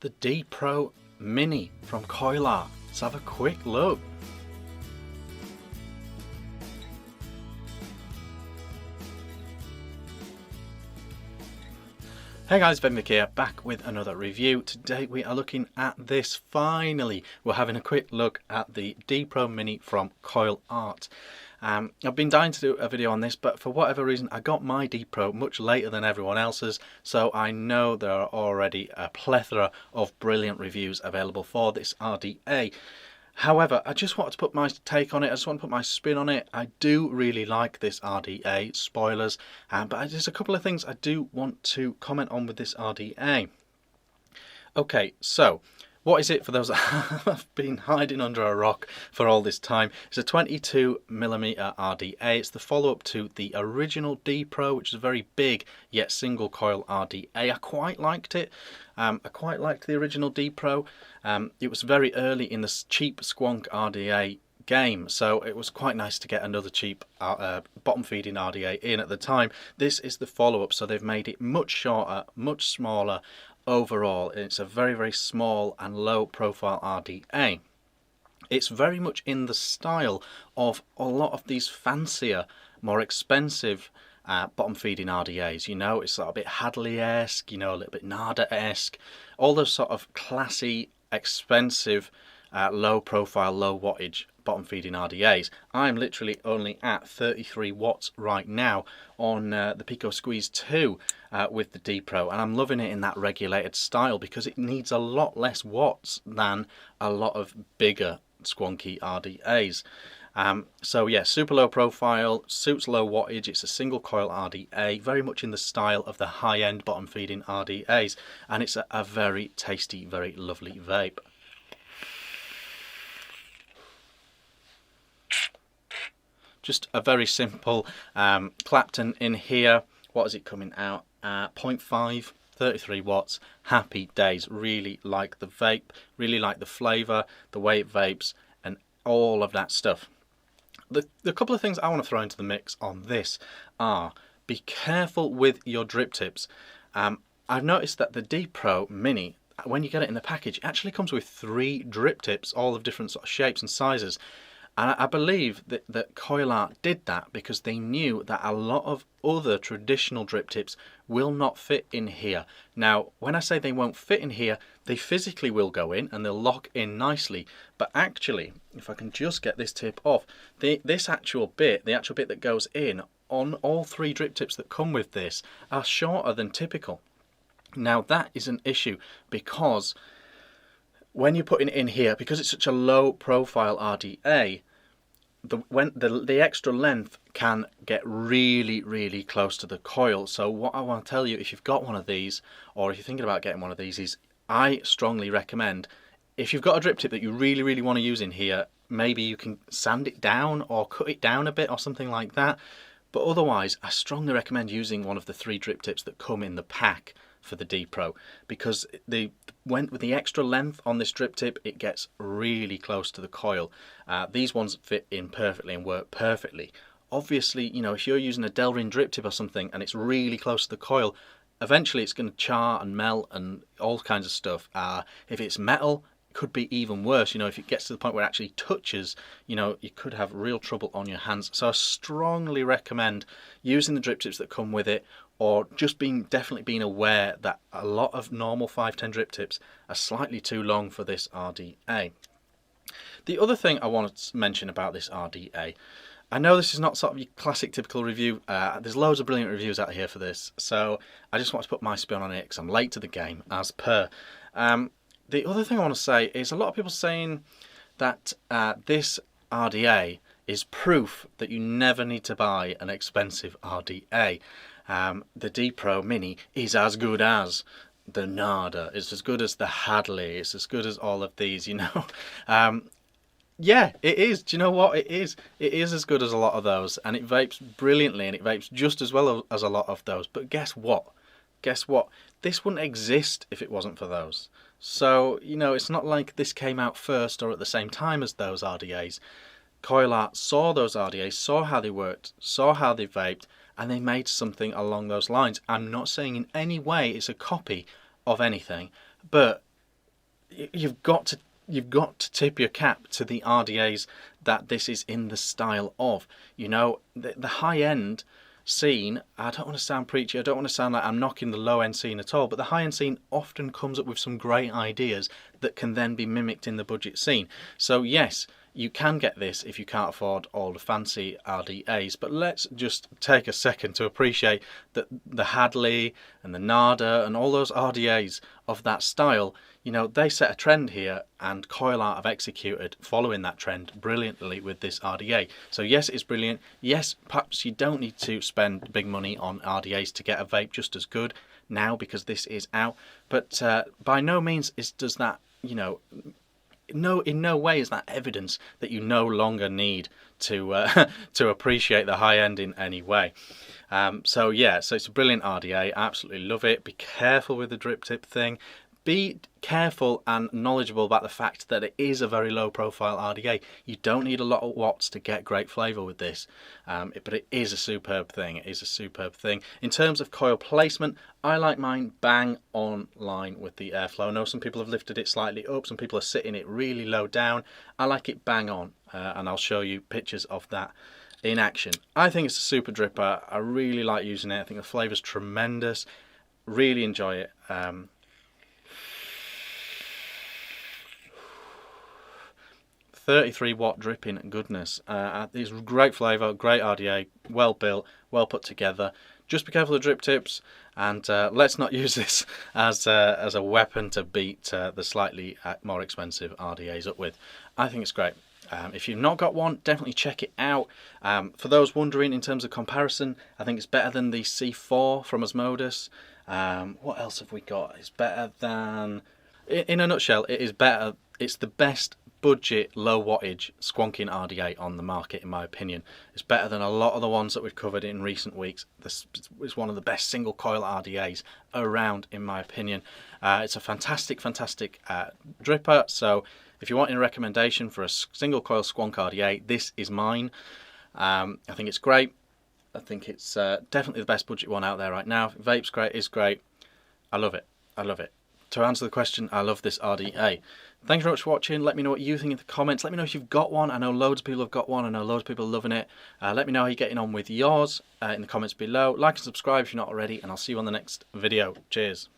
the DPRO Mini from Coilart. Let's have a quick look. Hey guys, Vick here, back with another review. Today we are looking at this. Finally, we're having a quick look at the DPRO Mini from Coilart. I've been dying to do a video on this, but for whatever reason I got my DPRO much later than everyone else's, so I know there are already a plethora of brilliant reviews available for this RDA. However, I just wanted to put my take on it. I just want to put my spin on it. I do really like this RDA, spoilers, but there's a couple of things I do want to comment on with this RDA. Okay, so what is it for those that have been hiding under a rock for all this time? It's a 22mm RDA. It's the follow-up to the original DPRO, which is a very big yet single coil RDA. I quite liked it. I quite liked the original DPRO. It was very early in the cheap squonk RDA game, so it was quite nice to get another cheap bottom feeding RDA in at the time. This is the follow-up, so they've made it much shorter, much smaller overall. It's a very, very small and low profile RDA. It's very much in the style of a lot of these fancier, more expensive bottom feeding RDAs. You know, it's sort of a bit Hadley-esque, you know, a little bit Nada-esque, all those sort of classy, expensive, low profile, low wattage bottom feeding RDAs. I'm literally only at 33 watts right now on the Pico Squeeze 2 with the DPRO, and I'm loving it in that regulated style because it needs a lot less watts than a lot of bigger squonky RDAs. So yeah, super low profile, suits low wattage. It's a single coil RDA, very much in the style of the high-end bottom feeding RDAs, and it's a very tasty, very lovely vape. Just a very simple Clapton in here. What is it coming out? 0.5, 33 watts, happy days. Really like the vape, really like the flavour, the way it vapes, and all of that stuff. The couple of things I want to throw into the mix on this are, be careful with your drip tips. I've noticed that the DPRO Mini, when you get it in the package, it actually comes with 3 drip tips, all of different sort of shapes and sizes. And I believe that Coilart did that because they knew that a lot of other traditional drip tips will not fit in here. Now, when I say they won't fit in here, they physically will go in and they'll lock in nicely. But actually, if I can just get this tip off, the actual bit that goes in on all 3 drip tips that come with this are shorter than typical. Now, that is an issue because when you're putting it in here, because it's such a low profile RDA, the extra length can get really, really close to the coil. So what I want to tell you, if you've got one of these, or if you're thinking about getting one of these, is I strongly recommend, if you've got a drip tip that you really, really want to use in here, maybe you can sand it down or cut it down a bit or something like that. But otherwise, I strongly recommend using one of the 3 drip tips that come in the pack for the DPRO, because with the extra length on this drip tip, it gets really close to the coil. These ones fit in perfectly and work perfectly. Obviously, you know, if you're using a Delrin drip tip or something and it's really close to the coil, eventually it's going to char and melt and all kinds of stuff. If it's metal, it could be even worse. You know, if it gets to the point where it actually touches, you know, you could have real trouble on your hands. So I strongly recommend using the drip tips that come with it, or just definitely being aware that a lot of normal 510 drip tips are slightly too long for this RDA. The other thing I wanted to mention about this RDA, I know this is not sort of your classic typical review. There's loads of brilliant reviews out here for this, so I just want to put my spin on it because I'm late to the game, as per. The other thing I want to say is a lot of people saying that this RDA is proof that you never need to buy an expensive RDA. The DPRO Mini is as good as the Nada, it's as good as the Hadley, it's as good as all of these, you know. Yeah, it is. Do you know what? It is as good as a lot of those, and it vapes brilliantly, and it vapes just as well as a lot of those. But guess what? This wouldn't exist if it wasn't for those. So, you know, it's not like this came out first or at the same time as those RDAs. Coilart saw those RDAs, saw how they worked, saw how they vaped, and they made something along those lines. I'm not saying in any way it's a copy of anything, but you've got to tip your cap to the RDAs that this is in the style of. You know, the high end scene, I don't want to sound preachy, I don't want to sound like I'm knocking the low end scene at all, but the high end scene often comes up with some great ideas that can then be mimicked in the budget scene. So yes, you can get this if you can't afford all the fancy RDAs, but let's just take a second to appreciate that the Hadley and the Nada and all those RDAs of that style, you know, they set a trend here, and Coilart have executed following that trend brilliantly with this RDA. So yes, it's brilliant. Yes, perhaps you don't need to spend big money on RDAs to get a vape just as good now because this is out, but by no means does that, you know, in no way is that evidence that you no longer need to to appreciate the high end in any way. So yeah, so it's a brilliant RDA. Absolutely love it. Be careful with the drip tip thing. Be careful and knowledgeable about the fact that it is a very low profile RDA. You don't need a lot of watts to get great flavour with this, but it is a superb thing. It is a superb thing. In terms of coil placement, I like mine bang on line with the airflow. I know some people have lifted it slightly up, some people are sitting it really low down. I like it bang on, and I'll show you pictures of that in action. I think it's a super dripper. I really like using it. I think the flavour's tremendous. Really enjoy it. 33 watt dripping goodness. It's great flavour, great RDA, well built, well put together. Just be careful of drip tips, and let's not use this as a weapon to beat the slightly more expensive RDAs up with. I think it's great. If you've not got one, definitely check it out. For those wondering in terms of comparison, I think it's better than the C4 from Osmodus. What else have we got? It's better than... In a nutshell, it is better. It's the best budget, low wattage squonking RDA on the market, in my opinion. It's better than a lot of the ones that we've covered in recent weeks. This is one of the best single coil RDAs around, in my opinion. It's a fantastic dripper. So if you're wanting a recommendation for a single coil squonk RDA, this is mine. I think it's great. I think it's definitely the best budget one out there right now. Vape's great, is great. I love it. I love it. To answer the question, I love this RDA. Thank you very much for watching. Let me know what you think in the comments. Let me know if you've got one. I know loads of people have got one. I know loads of people are loving it. Let me know how you're getting on with yours in the comments below. Like and subscribe if you're not already, and I'll see you on the next video. Cheers.